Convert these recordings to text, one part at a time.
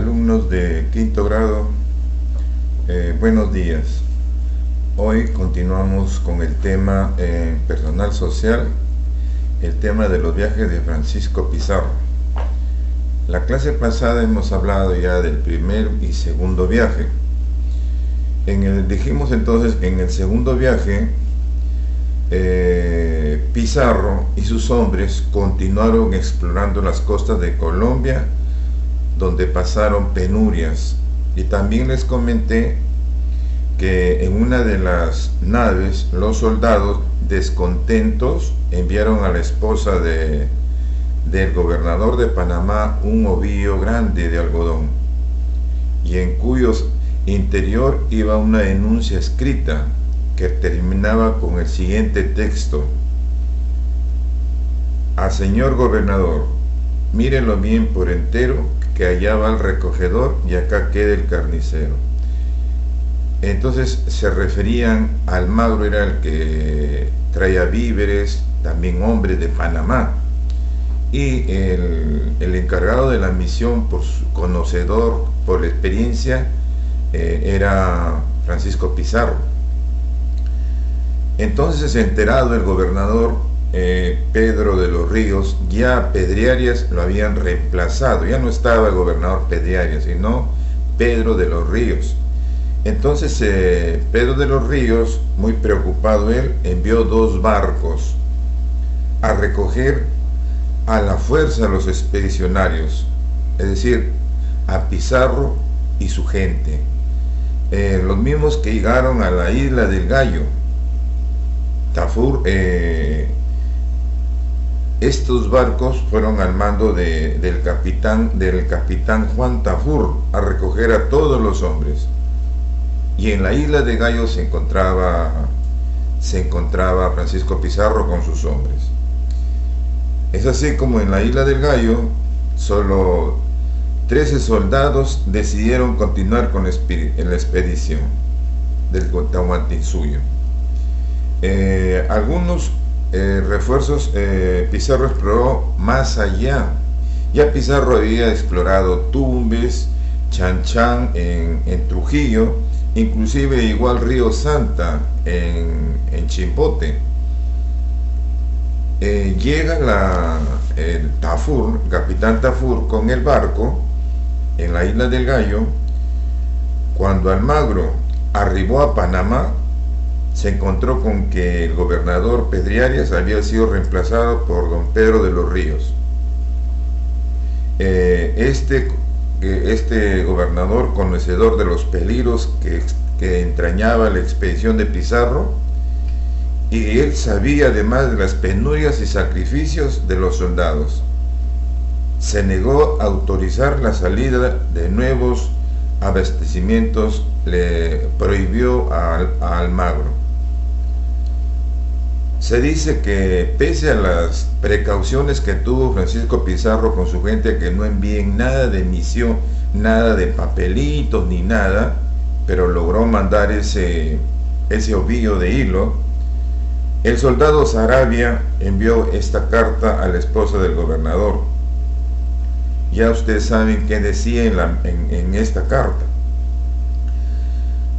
Alumnos de quinto grado, buenos días. Hoy continuamos con el tema personal social, el tema de los viajes de Francisco Pizarro. La clase pasada hemos hablado ya del primer y segundo viaje. Dijimos entonces que en el segundo viaje Pizarro y sus hombres continuaron explorando las costas de Colombia, donde pasaron penurias, y también les comenté que en una de las naves los soldados descontentos enviaron a la esposa del gobernador de Panamá un ovillo grande de algodón, y en cuyo interior iba una denuncia escrita que terminaba con el siguiente texto: a señor gobernador, mírelo bien por entero, que allá va el recogedor y acá queda el carnicero. Entonces se referían a Almagro, era el que traía víveres, también hombre de Panamá, y el encargado de la misión, por su conocedor, por la experiencia, era Francisco Pizarro. Entonces, enterado el gobernador Pedro de los Ríos, ya a Pedriarias lo habían reemplazado, ya no estaba el gobernador Pedriarias, sino Pedro de los Ríos. Entonces Pedro de los Ríos, muy preocupado él, envió 2 barcos a recoger a la fuerza a los expedicionarios, es decir, a Pizarro y su gente, los mismos que llegaron a la isla del Gallo. Tafur, estos barcos fueron al mando del capitán Juan Tafur, a recoger a todos los hombres. Y en la isla de Gallo se encontraba Francisco Pizarro con sus hombres. Es así como en la isla del Gallo solo 13 soldados decidieron continuar con la expedición del Tahuantinsuyo. Algunos refuerzos, Pizarro exploró más allá. Ya Pizarro había explorado Tumbes, Chanchan en Trujillo, inclusive igual Río Santa en Chimbote. Llega el Tafur, capitán Tafur, con el barco en la isla del Gallo. Cuando Almagro arribó a Panamá, se encontró con que el gobernador Pedriarias había sido reemplazado por don Pedro de los Ríos. Este gobernador, conocedor de los peligros que entrañaba la expedición de Pizarro, y él sabía además de las penurias y sacrificios de los soldados, se negó a autorizar la salida de nuevos abastecimientos, le prohibió a Almagro. Se dice que pese a las precauciones que tuvo Francisco Pizarro con su gente, que no envíen nada de misión, nada de papelitos ni nada, pero logró mandar ese ovillo de hilo, el soldado Saravia envió esta carta a la esposa del gobernador. Ya ustedes saben qué decía en esta carta: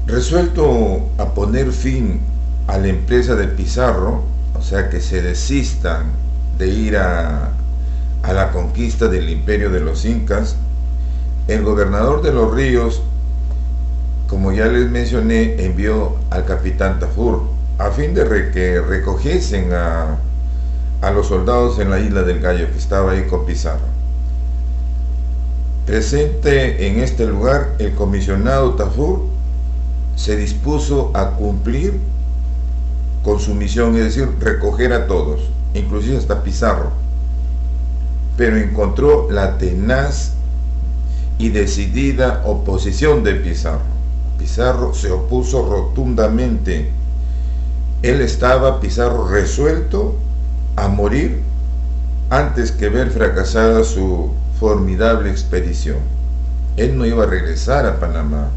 resuelto a poner fin a la empresa de Pizarro, o sea, que se desistan de ir a la conquista del imperio de los incas, el gobernador de los Ríos, como ya les mencioné, envió al capitán Tafur a fin de que recogiesen a los soldados en la isla del Gallo, que estaba ahí con Pizarro. Presente en este lugar, el comisionado Tafur se dispuso a cumplir con su misión, es decir, recoger a todos, inclusive hasta Pizarro, pero encontró la tenaz y decidida oposición de Pizarro. Pizarro se opuso rotundamente. Pizarro, resuelto a morir antes que ver fracasada su formidable expedición. Él no iba a regresar a Panamá.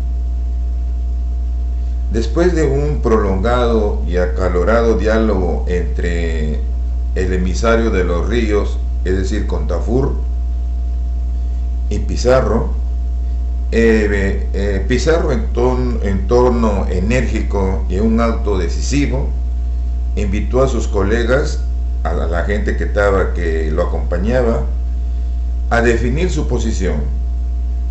Después de un prolongado y acalorado diálogo entre el emisario de los Ríos, es decir, con Tafur, y Pizarro, Pizarro, en tono enérgico y en un acto decisivo, invitó a sus colegas, a la gente que lo acompañaba, a definir su posición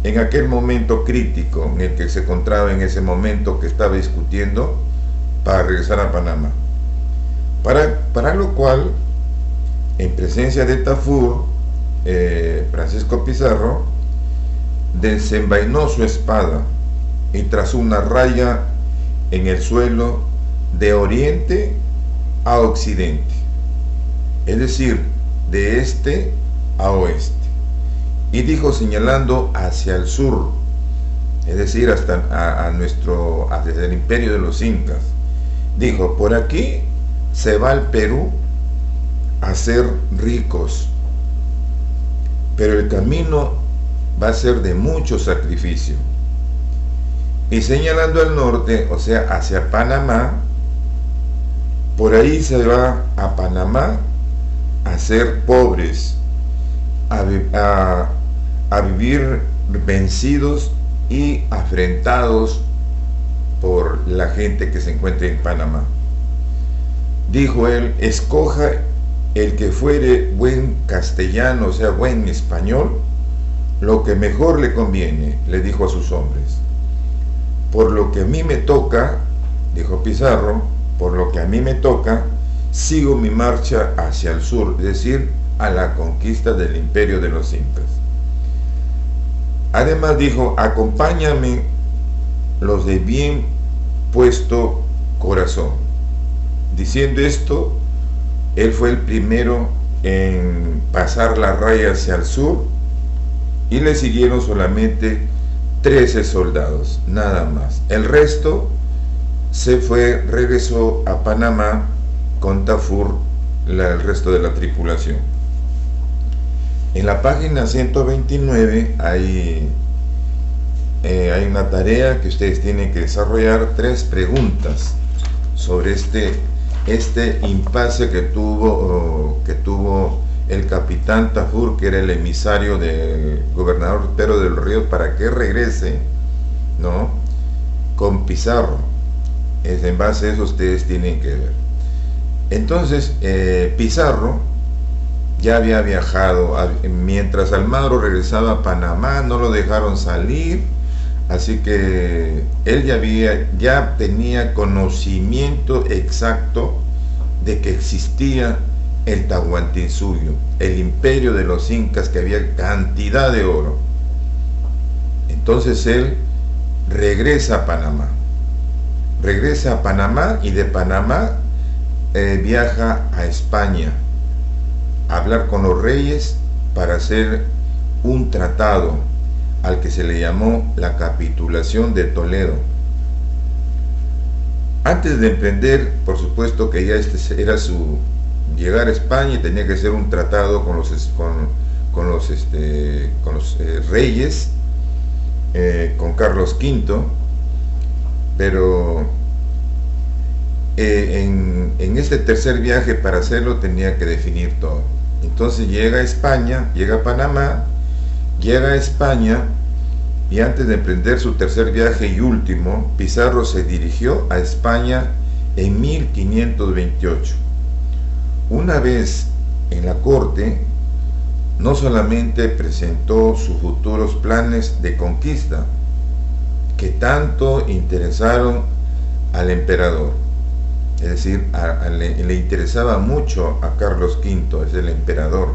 en aquel momento crítico en el que se encontraba, en ese momento que estaba discutiendo para regresar a Panamá. Para lo cual, en presencia de Tafur, Francisco Pizarro desenvainó su espada y trazó una raya en el suelo de oriente a occidente, es decir, de este a oeste, y dijo, señalando hacia el sur, es decir, hasta desde el imperio de los incas, dijo: por aquí se va al Perú a ser ricos, pero el camino va a ser de mucho sacrificio. Y señalando al norte, o sea, hacia Panamá, por ahí se va a Panamá a ser pobres, a vivir vencidos y afrentados por la gente que se encuentra en Panamá. Dijo él: escoja el que fuere buen castellano, o sea, buen español, lo que mejor le conviene, le dijo a sus hombres. Por lo que a mí me toca, dijo Pizarro, por lo que a mí me toca, sigo mi marcha hacia el sur, es decir, a la conquista del imperio de los incas. Además dijo: acompáñame los de bien puesto corazón. Diciendo esto, él fue el primero en pasar la raya hacia el sur y le siguieron solamente 13 soldados, nada más. El resto regresó a Panamá con Tafur, el resto de la tripulación. En la página 129 hay una tarea que ustedes tienen que desarrollar, 3 preguntas sobre este impasse que tuvo el capitán Tafur, que era el emisario del gobernador Pedro de los Ríos, para que regrese, ¿no?, con Pizarro. En base a eso ustedes tienen que ver. Entonces, Pizarro ya había viajado, mientras Almagro regresaba a Panamá, no lo dejaron salir, así que él ya tenía conocimiento exacto de que existía el Tahuantinsuyo, el imperio de los incas, que había cantidad de oro. Entonces él regresa a Panamá. Y de Panamá viaja a España a hablar con los reyes para hacer un tratado al que se le llamó la capitulación de Toledo. Antes de emprender, por supuesto que ya era su llegar a España, y tenía que ser un tratado con los reyes, con Carlos V, pero en este tercer viaje, para hacerlo, tenía que definir todo. Entonces llega a España, llega a Panamá, llega a España, y antes de emprender su tercer viaje y último, Pizarro se dirigió a España en 1528. Una vez en la corte, no solamente presentó sus futuros planes de conquista, que tanto interesaron al emperador, es decir, le interesaba mucho a Carlos V, es el emperador,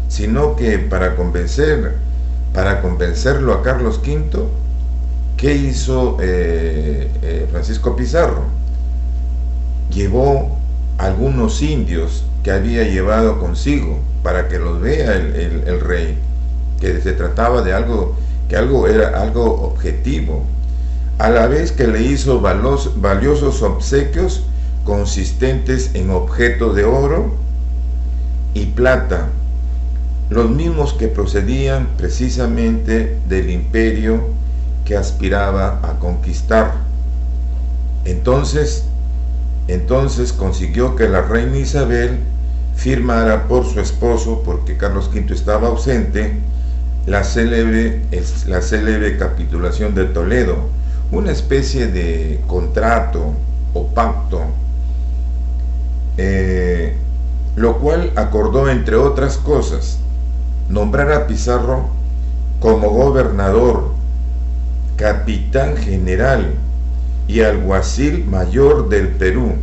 sino que para convencerlo a Carlos V, ¿qué hizo Francisco Pizarro? Llevó algunos indios que había llevado consigo para que los vea el rey, que se trataba de algo era algo objetivo, a la vez que le hizo valiosos obsequios consistentes en objetos de oro y plata, los mismos que procedían precisamente del imperio que aspiraba a conquistar. Entonces consiguió que la reina Isabel firmara por su esposo, porque Carlos V estaba ausente, la célebre capitulación de Toledo, una especie de contrato o pacto, lo cual acordó, entre otras cosas, nombrar a Pizarro como gobernador, capitán general y alguacil mayor del Perú,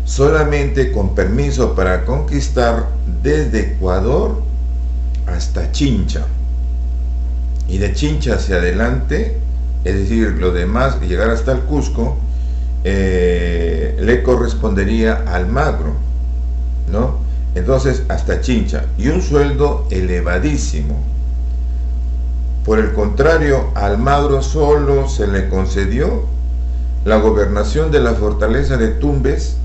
solamente con permiso para conquistar desde Ecuador hasta Chincha, y de Chincha hacia adelante, es decir, lo demás, llegar hasta el Cusco, le correspondería a Almagro, ¿no? Entonces hasta Chincha, y un sueldo elevadísimo. Por el contrario, a Almagro solo se le concedió la gobernación de la fortaleza de Tumbes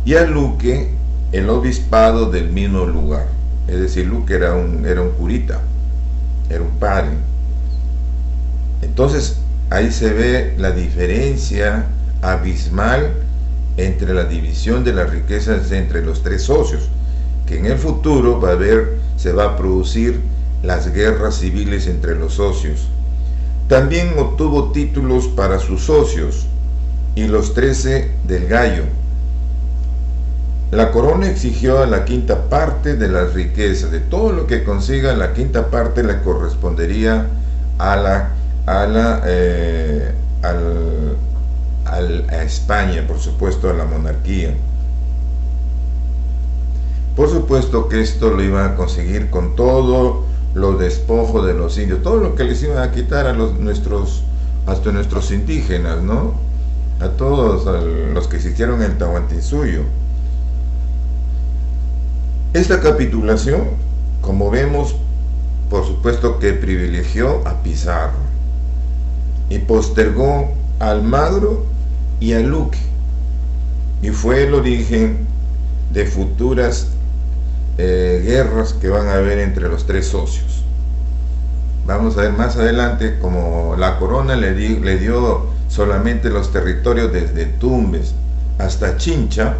y a Luque el obispado del mismo lugar. Es decir, Luque era un curita, era un padre. Entonces ahí se ve la diferencia abismal entre la división de las riquezas entre los tres socios, que en el futuro se va a producir las guerras civiles entre los socios. También obtuvo títulos para sus socios y los 13 del Gallo. La corona exigió a la quinta parte de las riquezas. De todo lo que consiga, la quinta parte le correspondería a España, por supuesto, a la monarquía. Por supuesto que esto lo iban a conseguir con todo los despojos de los indios, todo lo que les iban a quitar a nuestros indígenas, ¿no? A todos los que existieron en el Tahuantinsuyo. Esta capitulación, como vemos, por supuesto que privilegió a Pizarro y postergó a Almagro y a Luque, y fue el origen de futuras guerras que van a haber entre los tres socios. Vamos a ver más adelante como la corona le dio solamente los territorios desde Tumbes hasta Chincha.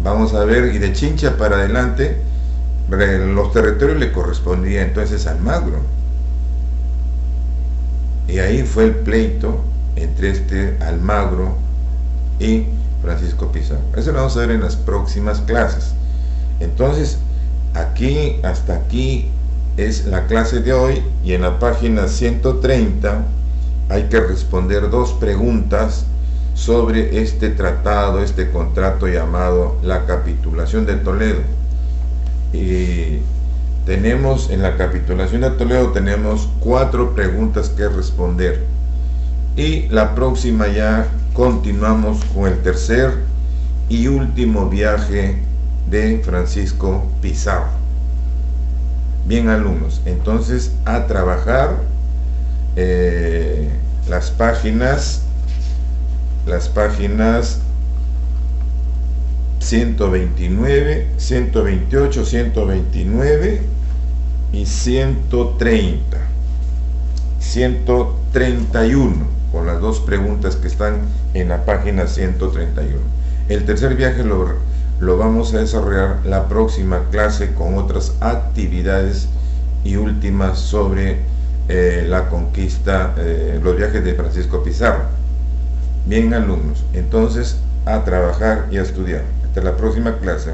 Vamos a ver, y de Chincha para adelante los territorios le correspondían entonces a Almagro, y ahí fue el pleito entre Almagro y Francisco Pizarro. Eso lo vamos a ver en las próximas clases. Entonces, hasta aquí es la clase de hoy, y en la página 130 hay que responder 2 preguntas sobre este tratado, este contrato llamado la Capitulación de Toledo. Y tenemos en la Capitulación de Toledo 4 preguntas que responder, y la próxima ya continuamos con el tercer y último viaje de Francisco Pizarro. Bien, alumnos, entonces a trabajar las páginas 129, 128, 129 y 131, con las 2 preguntas que están en la página 131. El tercer viaje lo vamos a desarrollar la próxima clase con otras actividades y últimas sobre la conquista, los viajes de Francisco Pizarro. Bien, alumnos, entonces a trabajar y a estudiar. Hasta la próxima clase.